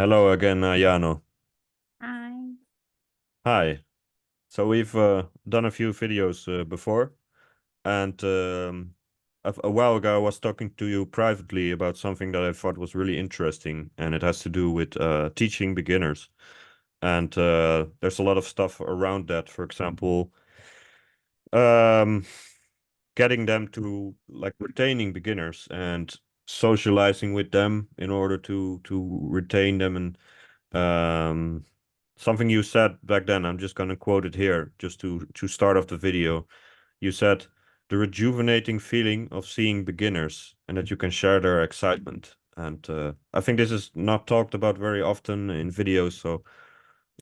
Hello again, Ayano. Hi. Hi. So we've done a few videos before, and a while ago I was talking to you privately about something that I thought was really interesting, and it has to do with teaching beginners. And there's a lot of stuff around that. For example, um, getting them to like retaining beginners and socializing with them in order to retain them and something you said back then, I'm just gonna quote it here just to start off the video. You said the rejuvenating feeling of seeing beginners and that you can share their excitement. And I think this is not talked about very often in videos, so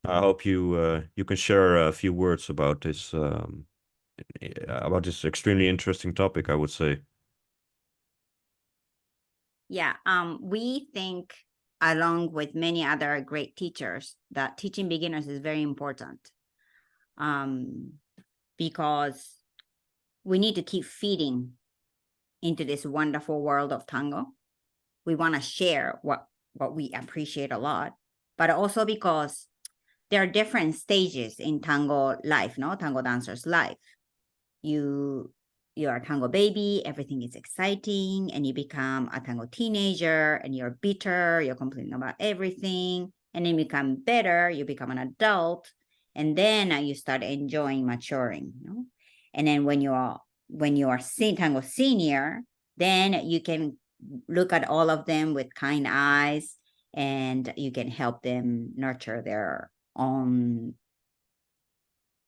I hope you can share a few words about this extremely interesting topic, I would say. Yeah, we think, along with many other great teachers, that teaching beginners is very important um, because we need to keep feeding into this wonderful world of tango. We want to share what we appreciate a lot, but also because there are different stages in tango life, no? Tango dancers' life. you you're a tango baby, everything is exciting, and you become a tango teenager and you're bitter, you're complaining about everything, and then you become better, you become an adult, and then you start enjoying maturing, you know? And then when you are tango senior, then you can look at all of them with kind eyes, and you can help them nurture their own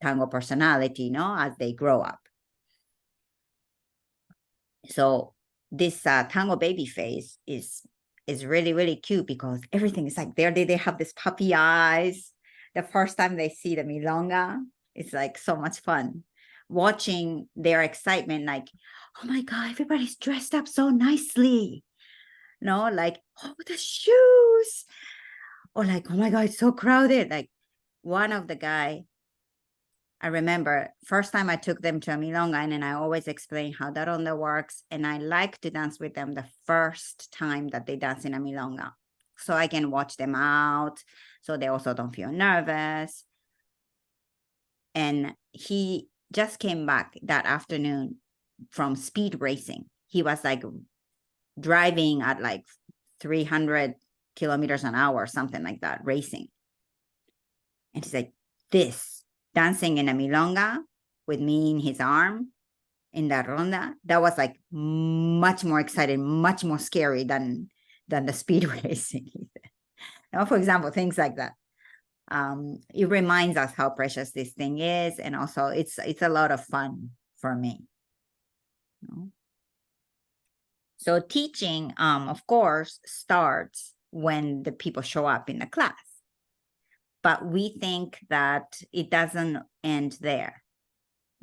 tango personality, as they grow up. So this tango baby face is really really cute because everything is like they have this puppy eyes. The first time they see the milonga, it's like so much fun watching their excitement. Like, oh my god, everybody's dressed up so nicely. No, like, oh, the shoes, or like, oh my god, it's so crowded. Like, one of the guy, I remember first time I took them to a milonga, and then I always explain how that onda works. And I like to dance with them the first time that they dance in a milonga, so I can watch them out, so they also don't feel nervous. And he just came back that afternoon from speed racing. He was like driving at like 300 kilometers an hour, something like that, racing. And he's like, this dancing in a milonga with me in his arm in that ronda, that was like much more exciting, much more scary than the speed racing. Now, for example, things like that. It reminds us how precious this thing is, and also it's a lot of fun for me. You know? So teaching, of course, starts when the people show up in the class, but we think that it doesn't end there.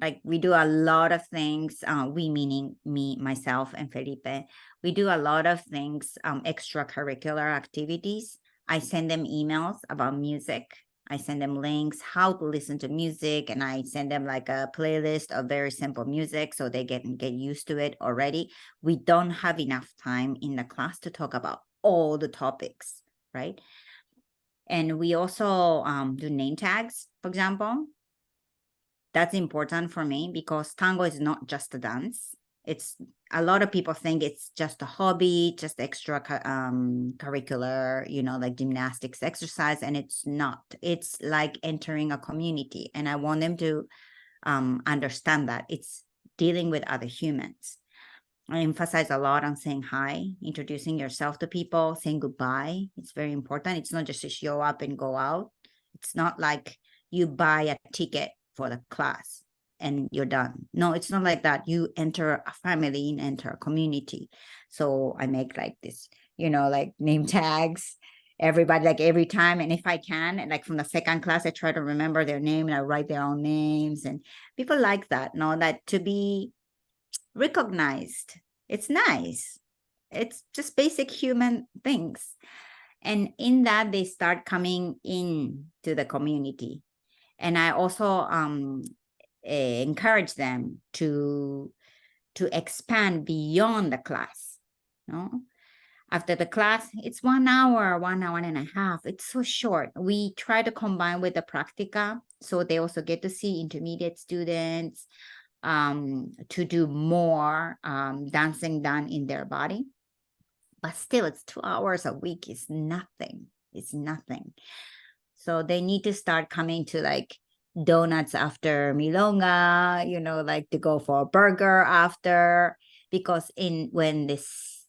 Like, we do a lot of things, we meaning me, myself, and Felipe. We do a lot of things, extracurricular activities. I send them emails about music. I send them links how to listen to music, and I send them like a playlist of very simple music so they get used to it already. We don't have enough time in the class to talk about all the topics, right? And we also do name tags, for example. That's important for me because tango is not just a dance. It's, a lot of people think it's just a hobby, just extra curricular, like gymnastics exercise, and it's not. It's like entering a community, and I want them to understand that it's dealing with other humans. I emphasize a lot on saying hi, introducing yourself to people, saying goodbye. It's very important. It's not just to show up and go out. It's not like you buy a ticket for the class and you're done. No, it's not like that. You enter a family and enter a community. So I make like this, like name tags, everybody, like every time. And if I can, and like from the second class, I try to remember their name and I write their own names. And people like that, that to be recognized. It's nice. It's just basic human things. And in that, they start coming in to the community. And I also encourage them to expand beyond the class. No, After the class, it's 1 hour, 1 hour and a half. It's so short. We try to combine with the practica, so they also get to see intermediate students to do more dancing done in their body. But still, it's 2 hours a week. It's nothing. It's nothing. So they need to start coming to like donuts after milonga, like to go for a burger after, because when this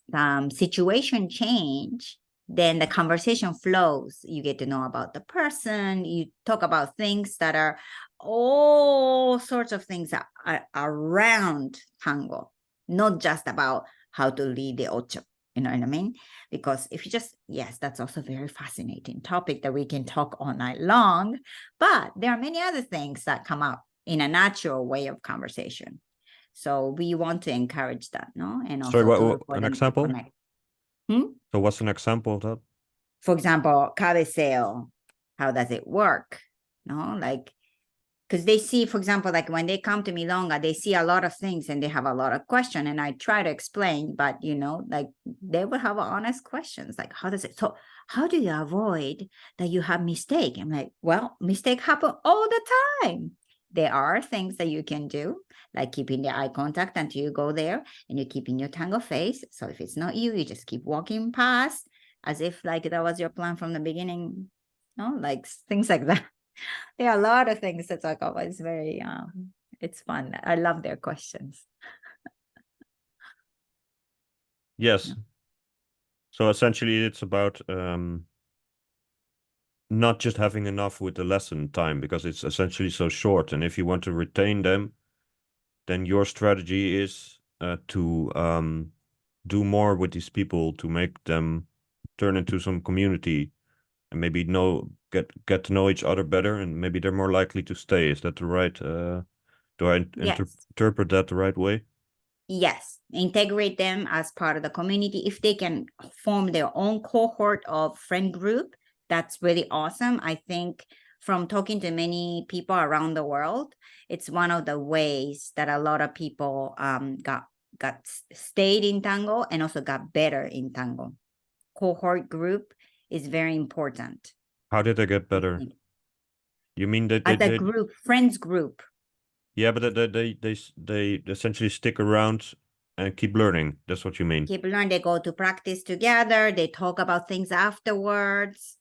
situation change, then the conversation flows. You get to know about the person. You talk about things that are all sorts of things that are around tango, not just about how to lead the ocho. You know what I mean? Because if you just, yes, that's also a very fascinating topic that we can talk all night long. But there are many other things that come up in a natural way of conversation. So we want to encourage that, no? And Sorry, also for an them to example? connect. Hmm? So what's an example of that? For example, cabeceo, how does it work? No, like, because they see, for example, like when they come to milonga, they see a lot of things and they have a lot of questions, and I try to explain, but like they will have honest questions, like how do you avoid that you have mistake? I'm like, well, mistake happen all the time. There are things that you can do, like keeping the eye contact until you go there, and you keep in your tango face. So if it's not you, you just keep walking past as if like that was your plan from the beginning. Like things like that. There are a lot of things to talk about. It's very it's fun. I love their questions. Yes. Yeah. So essentially it's about not just having enough with the lesson time, because it's essentially so short. And if you want to retain them, then your strategy is to do more with these people to make them turn into some community and maybe get to know each other better, and maybe they're more likely to stay. Is that the right do I Yes. interpret that the right way? Yes. Integrate them as part of the community. If they can form their own cohort of friend group, that's really awesome. I think from talking to many people around the world, it's one of the ways that a lot of people got stayed in tango and also got better in tango. Cohort group is very important. How did they get I better? think. You mean that As a group, friends group. yeah, but they essentially stick around and keep learning. That's what you mean. Keep learn. They go to practice together. They talk about things afterwards.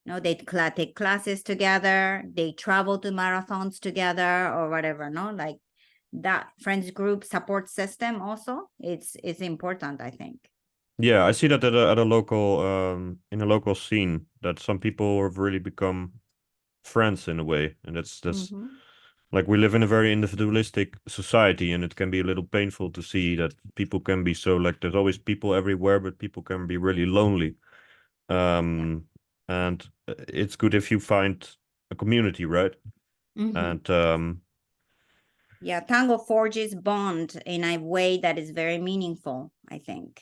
They take classes together. They travel to marathons together or whatever. Like that friends group support system also. It's important, I think. Yeah, I see that at a local in a local scene, that some people have really become friends in a way, and that's Mm-hmm. like we live in a very individualistic society, and it can be a little painful to see that people can be so, like, there's always people everywhere, but people can be really lonely. Yeah. And it's good if you find a community, right? Mm-hmm. And Yeah. Tango forges bond in a way that is very meaningful, I think.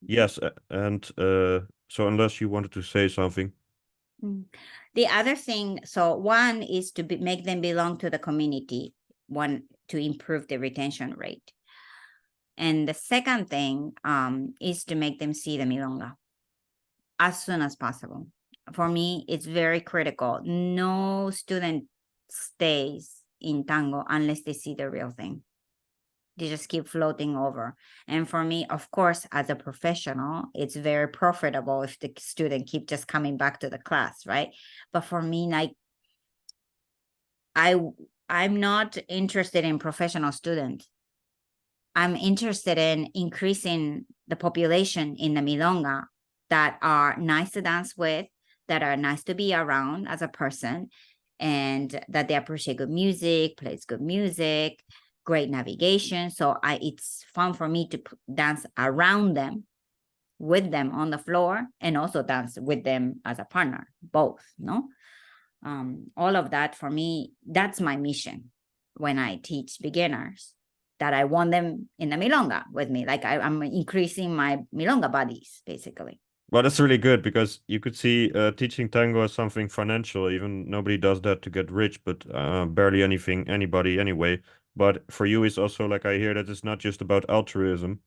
yes, and so unless you wanted to say something. The other thing, so one is to make them belong to the community, one to improve the retention rate. And the second thing is to make them see the milonga as soon as possible. For me, it's very critical. No student stays in tango unless they see the real thing. They just keep floating over. And for me, of course, as a professional, it's very profitable if the student keep just coming back to the class, right? But for me, like I'm not interested in professional students. I'm interested in increasing the population in the milonga that are nice to dance with, that are nice to be around as a person, and that they appreciate good music, plays good music, great navigation. So it's fun for me to dance around them, with them on the floor, and also dance with them as a partner, both, no? All of that for me, that's my mission when I teach beginners, that I want them in the milonga with me. Like I'm increasing my milonga buddies, basically. Well, that's really good, because you could see teaching tango as something financial. Even nobody does that to get rich, but barely anybody anyway. But for you, it's also like I hear that it's not just about altruism,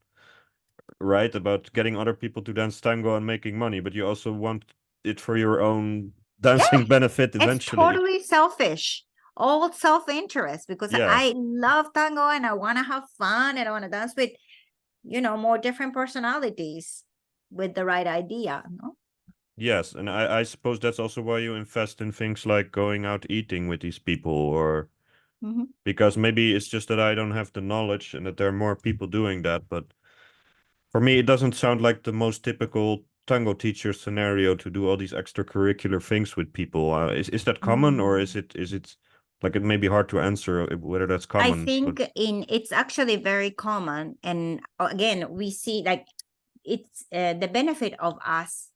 right? About getting other people to dance tango and making money, but you also want it for your own dancing benefit It's eventually. totally selfish, all self-interest, because Yeah. I love tango and I want to have fun and I want to dance with, more different personalities with the right idea. No? Yes, and I suppose that's also why you invest in things like going out eating with these people, or Mhm. because maybe it's just that I don't have the knowledge and that there are more people doing that. But for me, it doesn't sound like the most typical tango teacher scenario to do all these extracurricular things with people. Is that common, or Mm. is it like it may be hard to answer whether that's I common, but think it's actually very common, and again, we see like it's the benefit of us,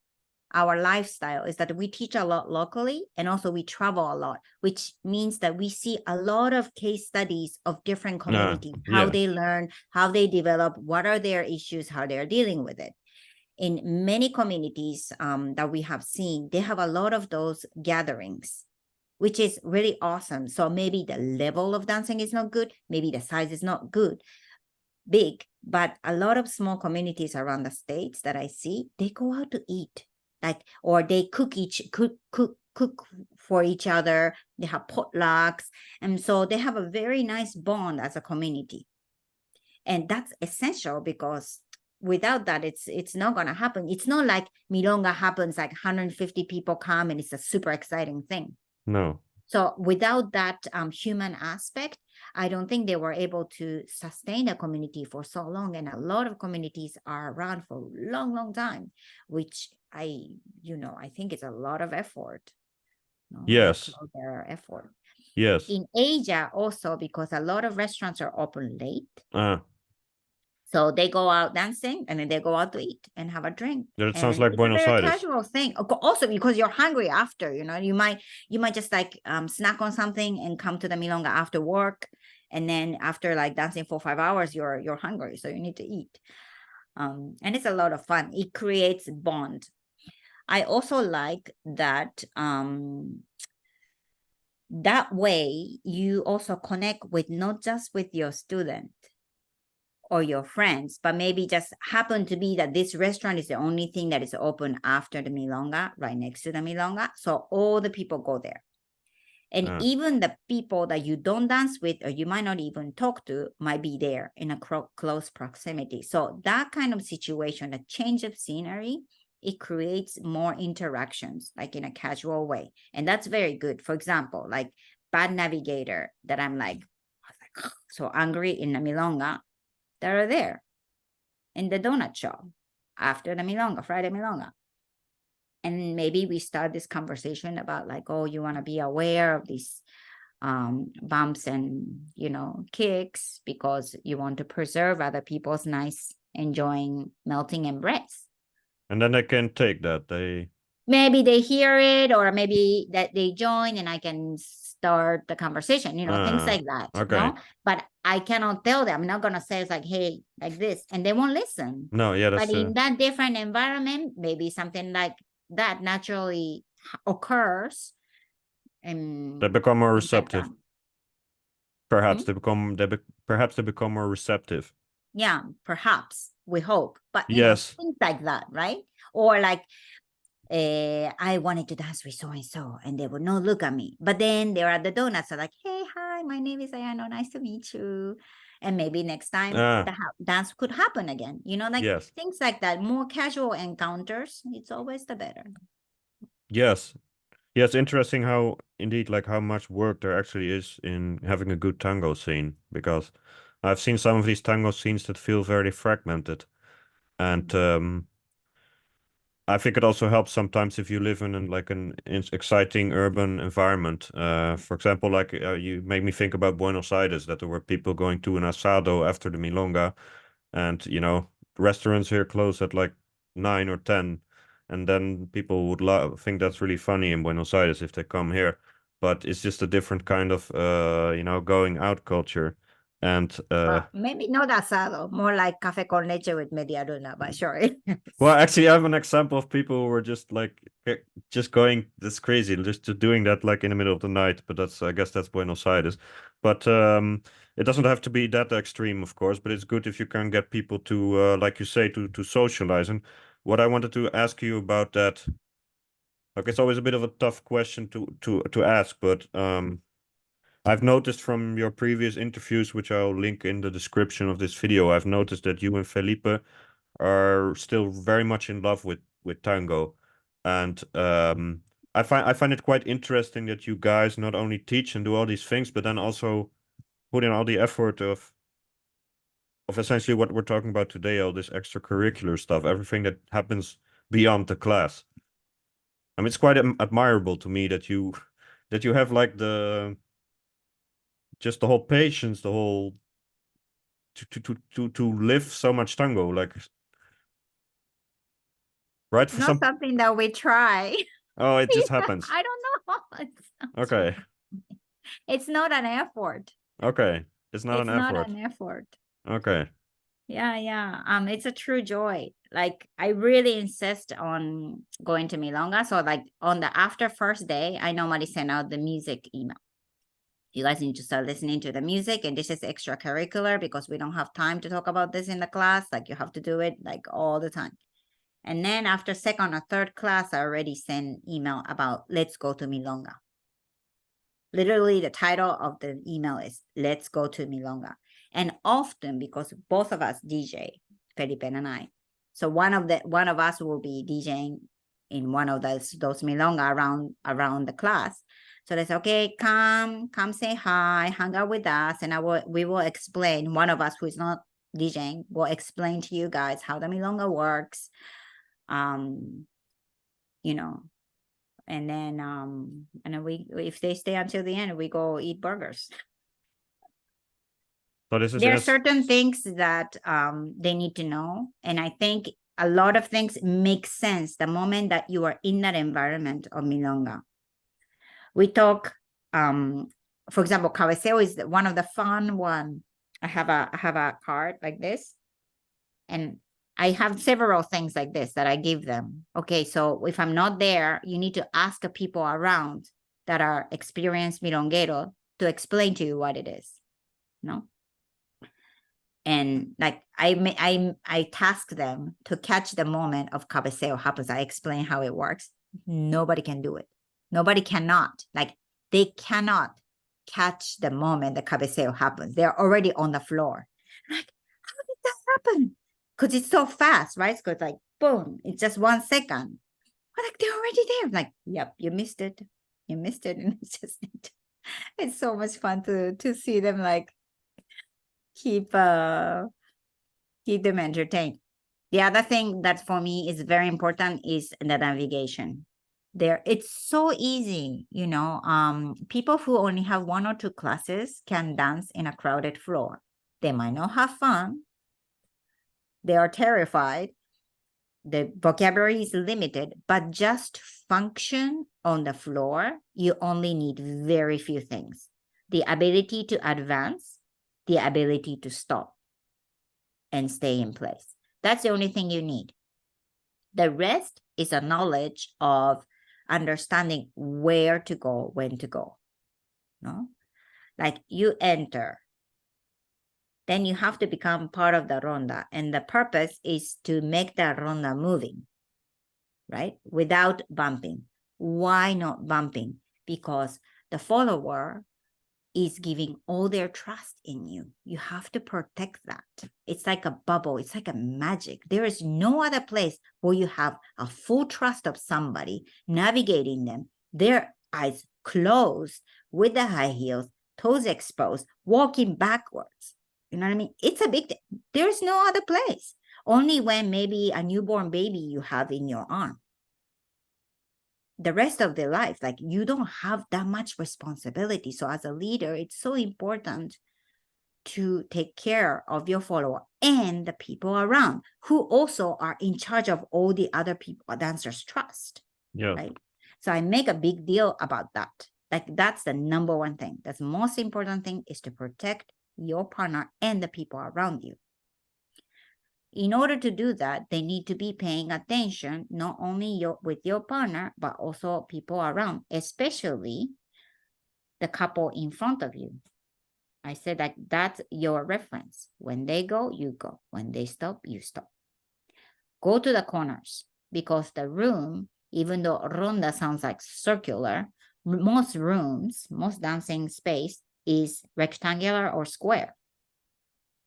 our lifestyle is that we teach a lot locally and also we travel a lot, which means that we see a lot of case studies of different communities, how yeah, they learn, how they develop, what are their issues, how they're dealing with it. In many communities that we have seen, they have a lot of those gatherings, which is really awesome. So maybe the level of dancing is not good, maybe the size is not good, big, but a lot of small communities around the states that I see, they go out to eat, like, or they cook for each other. They have potlucks, and so they have a very nice bond as a community, and that's essential because without that, it's not gonna happen. It's not like milonga happens like 150 people come and it's a super exciting thing. no. So without that human aspect, I don't think they were able to sustain a community for so long. And a lot of communities are around for a long, long time, which I think it's a lot of effort. No, they Yes, call their effort. yes. In Asia also, because a lot of restaurants are open late. Uh, So they go out dancing and then they go out to eat and have a drink. that sounds And like it's a Buenos very Aires. casual thing. Also because you're hungry after, you might just like snack on something and come to the milonga after work. And then after like dancing for 5 hours, you're hungry. So you need to eat. And it's a lot of fun. It creates bond. I also like that that way you also connect with not just with your student or your friends, but maybe just happen to be that this restaurant is the only thing that is open after the milonga, right next to the milonga. So all the people go there. And even the people that you don't dance with or you might not even talk to might be there in a close proximity. So that kind of situation, a change of scenery, it creates more interactions, like in a casual way. And that's very good. For example, like Bad Navigator, that I'm like so angry in the milonga, that are there in the donut shop after the milonga, Friday milonga. And maybe we start this conversation about like, oh, you want to be aware of these bumps and, kicks because you want to preserve other people's nice, enjoying melting embrace. And then they can take that. They Maybe they hear it or maybe that they join and I can start the conversation, things like that, okay. no? But I cannot tell them. I'm not going to say it's like, hey, like this, and they won't listen. No, yeah, But that's in that different environment, maybe something like that naturally occurs they and become more things like receptive. that. Perhaps Hmm? perhaps they become more receptive. Yeah, perhaps we hope, but Yes. things like that, right? Or like, I wanted to dance with so and so, and they would not look at me. But then they're at the donuts, so like, hey, hi, my name is Ayano, nice to meet you. And maybe next time Ah, the dance could happen again. Like yes. things like that, more casual encounters. It's always the better. Yes. Yes, interesting how indeed like how much work there actually is in having a good tango scene, because I've seen some of these tango scenes that feel very fragmented. And Mm. I think it also helps sometimes if you live in an exciting urban environment. For example, like you make me think about Buenos Aires, that there were people going to an asado after the milonga, and restaurants here close at like 9 or 10, and then people would think that's really funny in Buenos Aires if they come here, but it's just a different kind of going out culture. And Well, maybe not asado, more like café con leche with media luna, but sure. well, actually, I have an example of people who were just like just going, that's crazy. Just doing that like in the middle of the night, but I guess that's Buenos Aires. But it doesn't have to be that extreme, of course. But it's good if you can get people to, like you say, to socialize. And what I wanted to ask you about that, like it's always a bit of a tough question to ask, but I've noticed from your previous interviews, which I'll link in the description of this video, I've noticed that you and Felipe are still very much in love with tango, and I find it quite interesting that you guys not only teach and do all these things, but then also put in all the effort of essentially what we're talking about today, all this extracurricular stuff, everything that happens beyond the class. I mean, it's quite admirable to me that you have like the just the whole patience, the whole to live so much tango, like right It's for not some. something that we try. Oh, it just happens. I don't know. Okay. It's not an effort. Okay. It's not It's an not effort. an effort. Okay. Yeah. It's a true joy. Like I really insist on going to milonga. So like on the after first day, I normally send out the music email. You guys need to start listening to the music, and this is extracurricular because we don't have time to talk about this in the class. Like you have to do it like all the time. And then after second or third class, I already send email about let's go to milonga. Literally, the title of the email is "Let's go to milonga," and often because both of us DJ, Felipe and I, so one of us will be DJing in one of those milonga around the class. So they say, okay, come say hi, hang out with us, and we will explain. One of us who is not DJing will explain to you guys how the milonga works. You know, and then we, if they stay until the end, we go eat burgers. So this is There are certain things that they need to know, and I think a lot of things make sense the moment that you are in that environment of milonga. We talk, for example, cabeceo is one of the fun one. I have a card like this, and I have several things like this that I give them. Okay, so if I'm not there, you need to ask the people around that are experienced milonguero to explain to you what it is. No? And like I task them to catch the moment of cabeceo happens. I explain how it works. Nobody can do it. Nobody cannot. Like they cannot catch the moment the cabeceo happens. They're already on the floor. Like, how did that happen? Because it's so fast, right? So it's like boom, it's just 1 second. But like they're already there. I'm like, yep, you missed it. You missed it. And it's so much fun to see them like keep them entertained. The other thing that for me is very important is the navigation. There, it's so easy, people who only have 1 or 2 classes can dance in a crowded floor. They might not have fun. They are terrified. The vocabulary is limited, but just function on the floor, you only need very few things. The ability to advance, the ability to stop and stay in place. That's the only thing you need. The rest is a knowledge of understanding where to go, when to go. No? Like you enter, then you have to become part of the ronda. And the purpose is to make the ronda moving, right? Without bumping. Why not bumping? Because the follower is giving all their trust in you. You have to protect that. It's like a bubble. It's like a magic. There is no other place where you have a full trust of somebody navigating them, their eyes closed with the high heels, toes exposed, walking backwards. You know what I mean? It's a big thing. There's no other place. Only when maybe a newborn baby you have in your arm. The rest of their life, like you don't have that much responsibility. So as a leader, it's so important to take care of your follower and the people around who also are in charge of all the other people, dancers' trust. Yeah. Right. So I make a big deal about that. Like that's the number one thing. That's the most important thing is to protect your partner and the people around you. In order to do that, they need to be paying attention, not only with your partner, but also people around, especially the couple in front of you. I said that that's your reference. When they go, you go. When they stop, you stop. Go to the corners, because the room, even though ronda sounds like circular, most rooms, most dancing space is rectangular or square.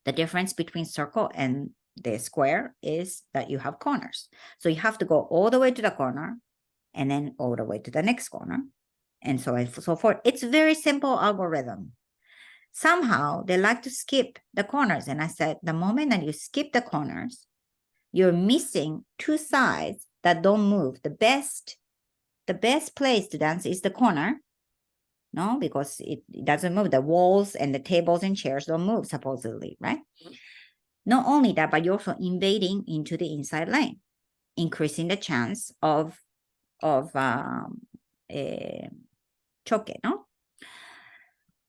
The difference between circle and the square is that you have corners. So you have to go all the way to the corner and then all the way to the next corner, and so on and so forth. It's a very simple algorithm. Somehow they like to skip the corners. And I said, the moment that you skip the corners, you're missing two sides that don't move. The best place to dance is the corner. No, because it doesn't move. The walls and the tables and chairs don't move, supposedly, right? Not only that, but you're also invading into the inside lane, increasing the chance of choke, no?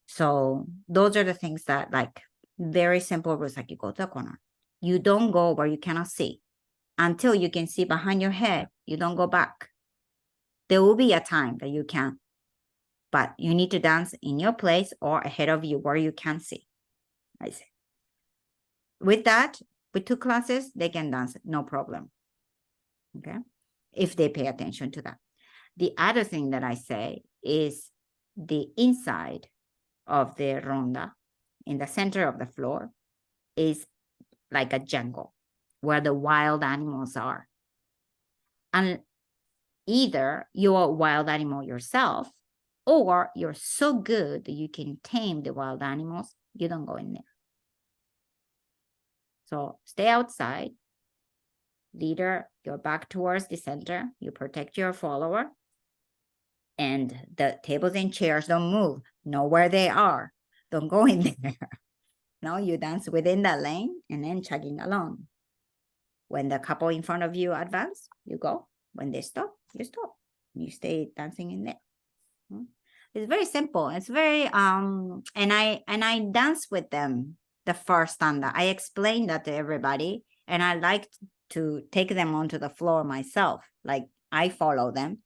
So those are the things that, like, very simple rules, like you go to the corner. You don't go where you cannot see. Until you can see behind your head, you don't go back. There will be a time that you can, but you need to dance in your place or ahead of you where you can see. I say. With that, with 2 classes, they can dance, no problem. Okay, if they pay attention to that. The other thing that I say is the inside of the ronda, in the center of the floor, is like a jungle where the wild animals are. And either you're a wild animal yourself, or you're so good that you can tame the wild animals, you don't go in there. So stay outside. Leader, your back towards the center. You protect your follower. And the tables and chairs don't move. Know where they are. Don't go in there. No, you dance within that lane and then chugging along. When the couple in front of you advance, you go. When they stop, you stop. You stay dancing in there. It's very simple. It's very and I dance with them the first time that I explained that to everybody, and I like to take them onto the floor myself. Like, I follow them,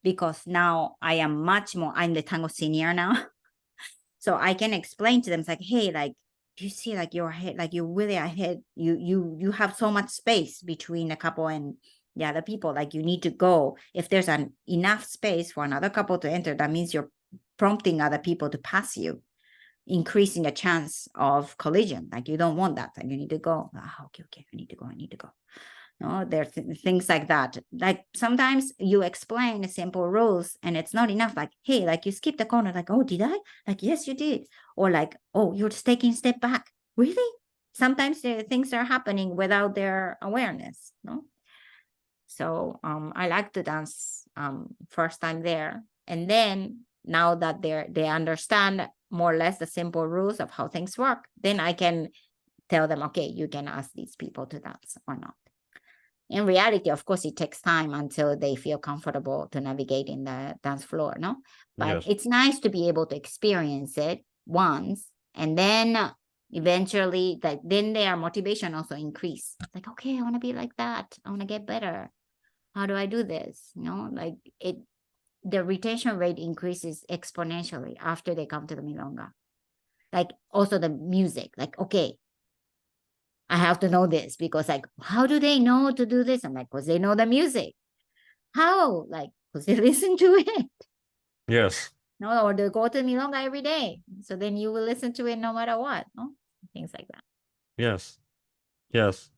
because now I am much more, I'm the tango senior now. So I can explain to them, it's like, hey, like, do you see, like, your head, like, you're really ahead, you have so much space between the couple and the other people, like, you need to go. If there's enough space for another couple to enter, that means you're prompting other people to pass you, increasing the chance of collision. Like, you don't want that, like, you need to go. Okay, I need to go. No, there are things like that. Like, sometimes you explain the simple rules and it's not enough. Like, hey, like, you skipped the corner. Like, oh, did I? Like, yes, you did. Or like, oh, you're just taking a step back. Really? Sometimes things are happening without their awareness. No. So I like to dance first time there, and then now that they understand more or less the simple rules of how things work, then I can tell them, okay, you can ask these people to dance or not. In reality, of course, it takes time until they feel comfortable to navigate in the dance floor, no? But Yes. it's nice to be able to experience it once, and then eventually, like, then their motivation also increase. Like, okay, I want to be like that. I want to get better. How do I do this? You know, like, the retention rate increases exponentially after they come to the milonga. Like, also the music, like, okay, I have to know this, because, like, how do they know to do this? I'm like, because they know the music. How? Like, because they listen to it. Yes. No, or they go to milonga every day. So then you will listen to it no matter what. No, things like that. Yes. Yes.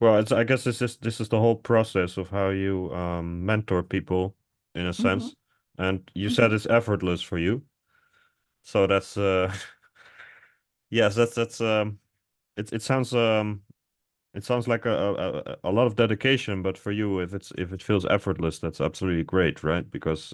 Well, I guess this is the whole process of how you mentor people, in a sense. And you said it's effortless for you. So that's yes, that's it sounds like a lot of dedication, but for you, if it feels effortless, that's absolutely great, right? Because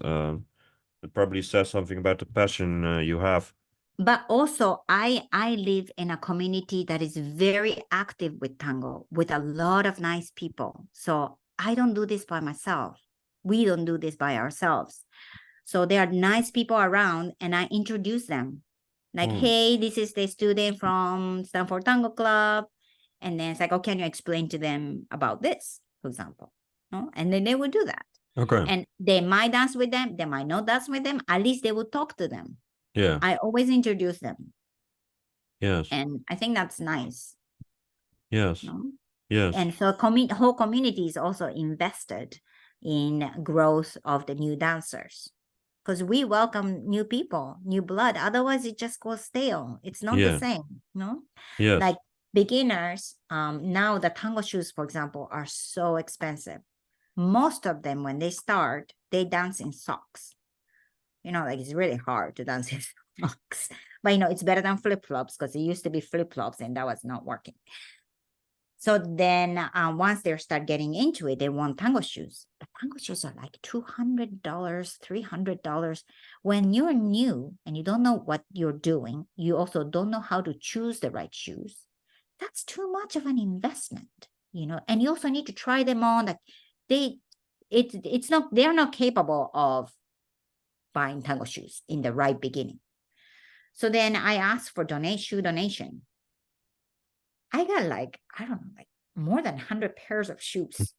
it probably says something about the passion you have. But also, I live in a community that is very active with tango, with a lot of nice people. So I don't do this by myself. We don't do this by ourselves. So there are nice people around, and I introduce them. Like, hey, this is the student from Stanford Tango Club. And then it's like, oh, can you explain to them about this, for example? No? And then they would do that. Okay. And they might dance with them, they might not dance with them. At least they will talk to them. Yeah. I always introduce them. Yes. And I think that's nice. Yes. No? Yes. And so whole community is also invested in growth of the new dancers. Because we welcome new people, new blood. Otherwise, it just goes stale. It's not the Yeah. same, no? Yes. Like beginners, now the tango shoes, for example, are so expensive. Most of them, when they start, they dance in socks. You know, like it's really hard to dance in socks. But, you know, it's better than flip-flops because it used to be flip-flops and that was not working. So then once they start getting into it, they want tango shoes. The tango shoes are like $200, $300. When you're new and you don't know what you're doing, you also don't know how to choose the right shoes. That's too much of an investment, you know, and you also need to try them on. Like they're not capable of buying tango shoes in the right beginning. So then I asked for shoe donation. I got like, I don't know, like more than 100 pairs of shoes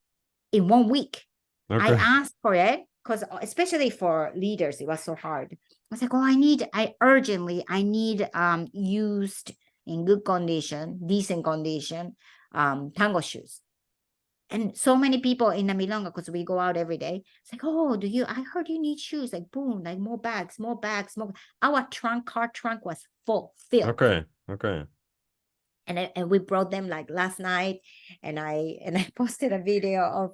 in 1 week. Okay. I asked for it because especially for leaders, it was so hard. I was like, oh, I need used in good condition, decent condition, tango shoes. And so many people in the milonga, because we go out every day, it's like, oh, I heard you need shoes. Like, boom, like more bags, more bags, more. Our car trunk was filled. Okay. Okay. And we brought them like last night, and I posted a video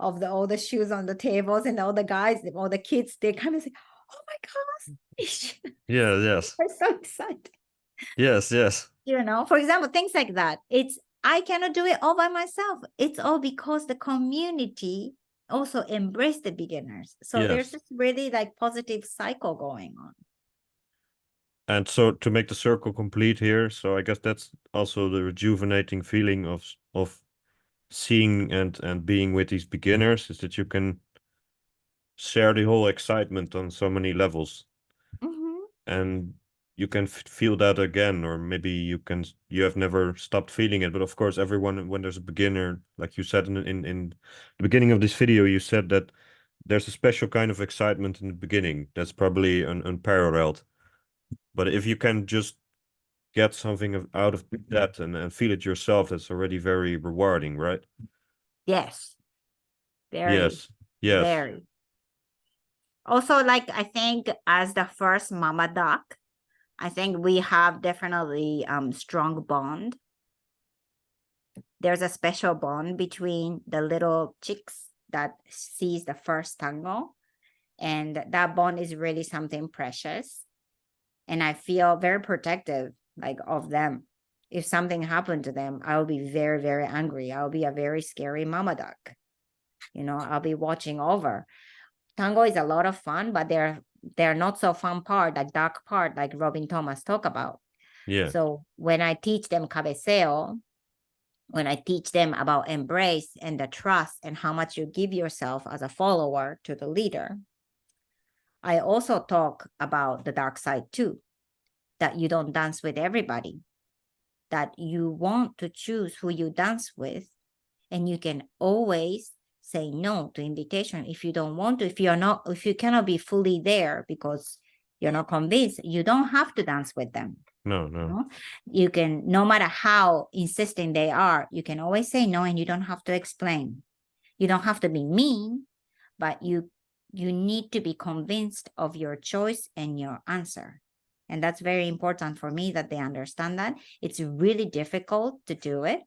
of all the shoes on the tables, and all the guys, all the kids, they kind of say, oh my gosh. Yeah. Yes. They're so excited. Yes. Yes. You know, for example, things like that. I cannot do it all by myself. It's all because the community also embrace the beginners. So there's Yes. this really like positive cycle going on. And so to make the circle complete here, so I guess that's also the rejuvenating feeling of seeing and being with these beginners, is that you can share the whole excitement on so many levels, and you can feel that again, or maybe you have never stopped feeling it. But of course, everyone, when there's a beginner, like you said in the beginning of this video, you said that there's a special kind of excitement in the beginning that's probably unparalleled. But if you can just get something out of that and feel it yourself, that's already very rewarding, right? Yes. Very, Yes. Yes. very. Also, like I think as the first mama duck, I think we have definitely strong bond. There's a special bond between the little chicks that sees the first tango, and that bond is really something precious. And I feel very protective, like of them. If something happened to them, I will be very, very angry. I'll be a very scary mama duck. You know, I'll be watching over. Tango is a lot of fun, but they're not so fun part, like dark part, like Robin Thomas talk about. Yeah. So when I teach them cabeceo, when I teach them about embrace and the trust and how much you give yourself as a follower to the leader, I also talk about the dark side too, that you don't dance with everybody, that you want to choose who you dance with, and you can always say no to invitation if you don't want to. If you cannot be fully there because you're not convinced, you don't have to dance with them. No. You can, no matter how insistent they are, you can always say no, and you don't have to explain. You don't have to be mean, but you need to be convinced of your choice and your answer. And that's very important for me, that they understand that. It's really difficult to do it,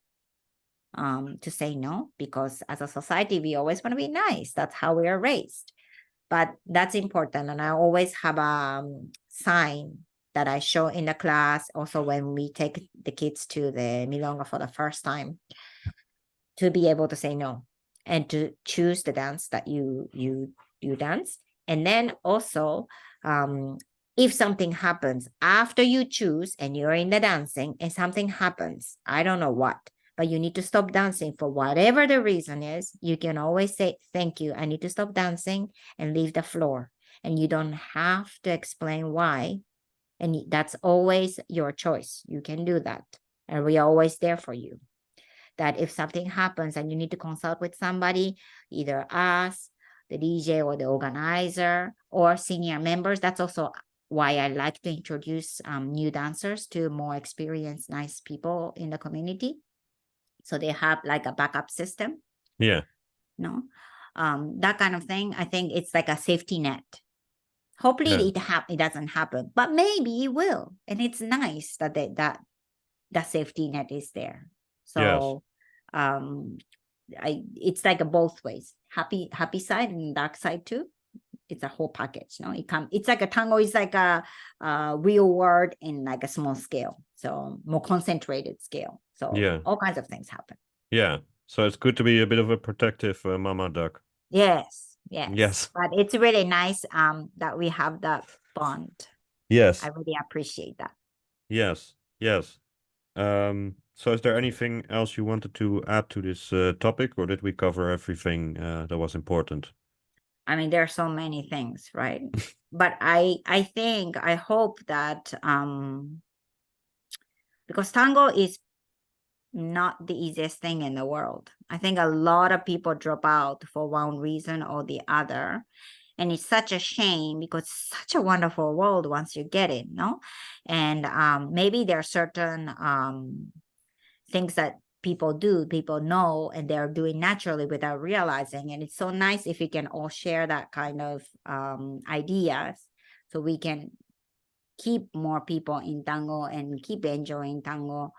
to say no, because as a society, we always want to be nice. That's how we are raised. But that's important. And I always have a sign that I show in the class, also when we take the kids to the milonga for the first time, to be able to say no and to choose the dance that you dance. And then also, if something happens after you choose and you're in the dancing and something happens, I don't know what, but you need to stop dancing for whatever the reason is, you can always say, thank you, I need to stop dancing, and leave the floor. And you don't have to explain why. And that's always your choice. You can do that. And we are always there for you. that if something happens and you need to consult with somebody, either us, the DJ or the organizer or senior members, that's also why I like to introduce new dancers to more experienced, nice people in the community. So they have like a backup system. Yeah. No, that kind of thing. I think it's like a safety net. Hopefully it doesn't happen, but maybe it will. And it's nice that that safety net is there. So it's like a both ways, happy side and dark side too. It's a whole package. No, it's like a tango is like a real world in like a small scale, so more concentrated scale. So all kinds of things happen. Yeah. So it's good to be a bit of a protective mama duck. Yes. But it's really nice that we have that bond. Yes. I really appreciate that. Yes. So is there anything else you wanted to add to this topic, or did we cover everything that was important? I mean, there are so many things, right? But I hope that because tango is not the easiest thing in the world. I think a lot of people drop out for one reason or the other. And it's such a shame because it's such a wonderful world once you get it, no? And maybe there are certain things that people know, and they're doing naturally without realizing. And it's so nice if we can all share that kind of ideas so we can keep more people in tango and keep enjoying tango.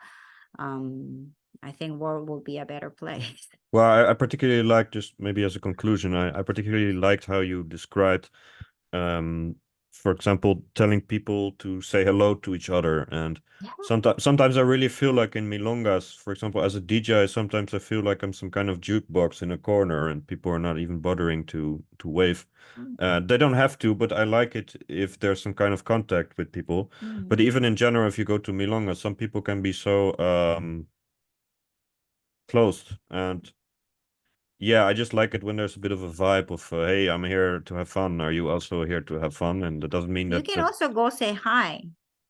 I think world will be a better place. Well, I particularly like, just maybe as a conclusion, I particularly liked how you described, for example, telling people to say hello to each other. And sometimes I really feel like in milongas, for example, as a DJ, sometimes I feel like I'm some kind of jukebox in a corner and people are not even bothering to wave. They don't have to, but I like it if there's some kind of contact with people. But even in general, if you go to milonga, some people can be so closed. And yeah, I just like it when there's a bit of a vibe of, hey, I'm here to have fun. Are you also here to have fun? And that doesn't mean you can also go say hi.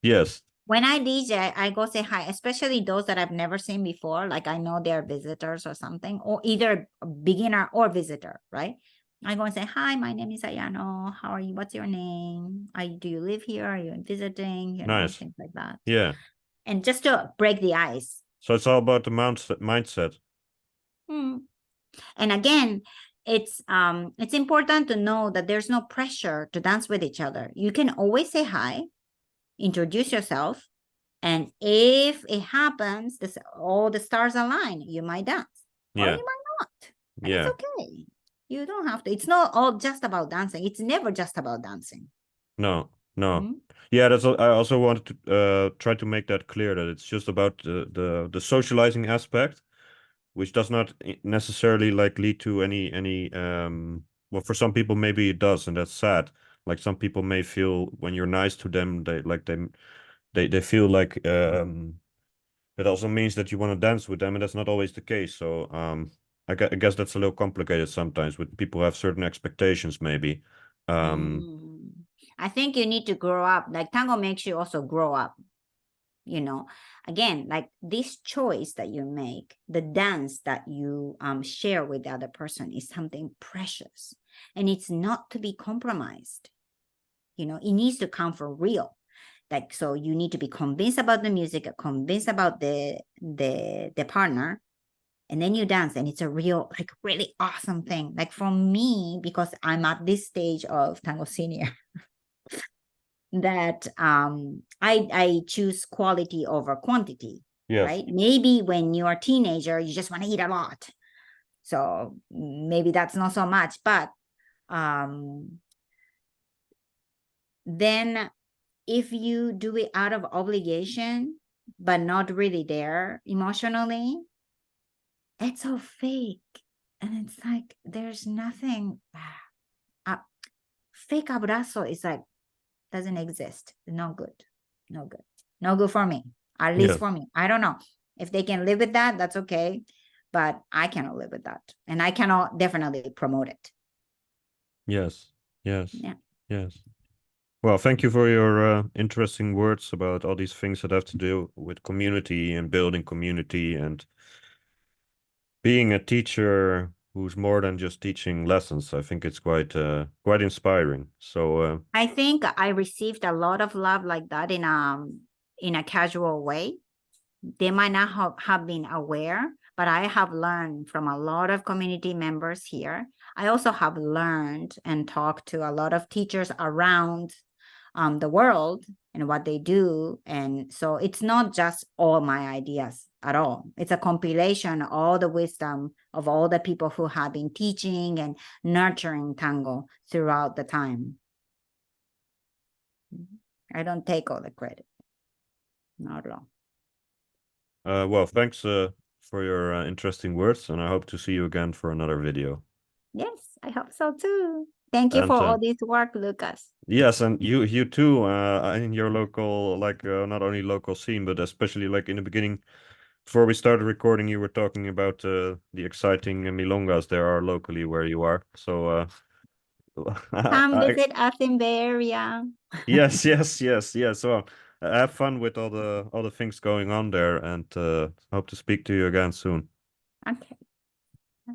Yes. When I DJ, I go say hi, especially those that I've never seen before. Like I know they're visitors or something, or either a beginner or visitor, right? I go and say, hi, my name is Ayano. How are you? What's your name? Do you live here? Are you visiting? You know, things like that. Yeah. And just to break the ice. So it's all about the mindset. And again, it's important to know that there's no pressure to dance with each other. You can always say hi, introduce yourself, and if it happens, all the stars align, you might dance, or you might not. And it's okay. You don't have to. It's not all just about dancing. It's never just about dancing. No. Yeah, I also wanted to try to make that clear, that it's just about the socializing aspect, which does not necessarily like lead to any well, for some people maybe it does, and that's sad. Like some people may feel when you're nice to them, they feel like that also means that you want to dance with them, and that's not always the case. So I guess that's a little complicated sometimes, with people have certain expectations maybe. I think you need to grow up. Like tango makes you also grow up. You know, again, like this choice that you make, the dance that you share with the other person is something precious, and it's not to be compromised. You know, it needs to come for real. Like, so you need to be convinced about the music, convinced about the partner, and then you dance, and it's a real, like, really awesome thing. Like for me, because I'm at this stage of tango senior, that I choose quality over quantity. Right? Maybe when you're a teenager, you just want to eat a lot, so maybe that's not so much. But then if you do it out of obligation but not really there emotionally, it's so fake. And it's like there's nothing. Fake abrazo is like doesn't exist. No good for me, at least for me. I don't know if they can live with that, that's okay, but I cannot live with that, and I cannot definitely promote it. Yes. Well, thank you for your interesting words about all these things that have to do with community and building community. And being a teacher who's more than just teaching lessons. I think it's quite inspiring. So I think I received a lot of love like that in a casual way. They might not have been aware, but I have learned from a lot of community members here. I also have learned and talked to a lot of teachers around the world and what they do. And so it's not just all my ideas at all. It's a compilation of all the wisdom of all the people who have been teaching and nurturing tango throughout the time. I don't take all the credit. Not at all. well, thanks for your interesting words, and I hope to see you again for another video. Yes, I hope so too. Thank you for And all this work, Lucas. yes, and you too, in your local, like not only local scene, but especially like in the beginning, before we started recording, you were talking about the exciting milongas there are locally where you are. So Come I, visit us in Bay Area. yes, yes, yes, yes. Well, have fun with all the things going on there, and hope to speak to you again soon. Okay.